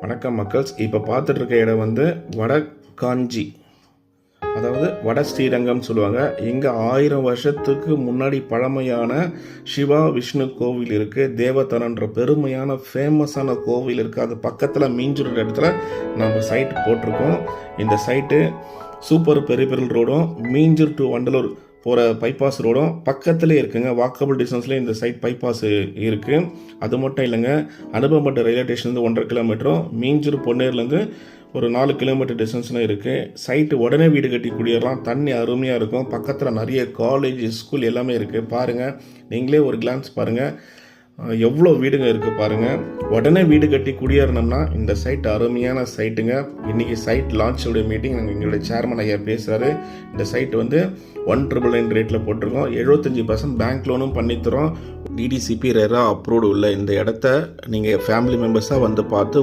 வணக்கம் மக்கள்ஸ். இப்போ பார்த்துட்டு இருக்க இடம் வந்து வடகாஞ்சி, அதாவது வட ஸ்ரீரங்கம் சொல்லுவாங்க. இங்கே 1000 வருஷத்துக்கு முன்னாடி பழமையான சிவா விஷ்ணு கோவில் இருக்குது. தேவதனன்ற பெருமையான ஃபேமஸான கோவில் இருக்குது. அது பக்கத்தில் மீஞ்சூர் இடத்துல நம்ம சைட் போட்டிருக்கோம். இந்த சைட்டு சூப்பர் பெரிபெரல் ரோடும் மீஞ்சூர் டு வண்டலூர் போகிற பைபாஸ் ரோடும் பக்கத்துலேயே இருக்குங்க. வாக்கபிள் டிஸ்டன்ஸ்லேயே இந்த சைட் பைபாஸ் இருக்குது. அது மட்டும் இல்லைங்க, அனுபவப்பட்ட ரயில்வே ஸ்டேஷன்லேருந்து 1.5 கிலோமீட்டரும், மீஞ்சூர் பொன்னேர்லேருந்து ஒரு 4 கிலோமீட்டர் டிஸ்டன்ஸ்லாம் இருக்குது. சைட்டு உடனே வீடு கட்டி குடியேறலாம். தண்ணி அருமையாக இருக்கும். பக்கத்தில் நிறைய காலேஜ் ஸ்கூல் எல்லாமே இருக்குது. பாருங்கள், நீங்களே ஒரு கிளான்ஸ் பாருங்கள், எவ்வளோ வீடுங்க இருக்குது பாருங்கள். உடனே வீடு கட்டி குடியேறணும்னா இந்த சைட் அருமையான சைட்டுங்க. இன்றைக்கி சைட் லான்ச்சோடைய மீட்டிங் எங்களுடைய சேர்மன் ஐயா பேசுகிறாரு. இந்த சைட் வந்து 1,999 ரேட்டில் போட்டிருக்கோம். 75% பேங்க் லோனும் பண்ணித்தரோம். டிடிசிபி ரெரா அப்ரூவ்டு உள்ள இந்த இடத்த நீங்கள் ஃபேமிலி மெம்பர்ஸாக வந்து பார்த்து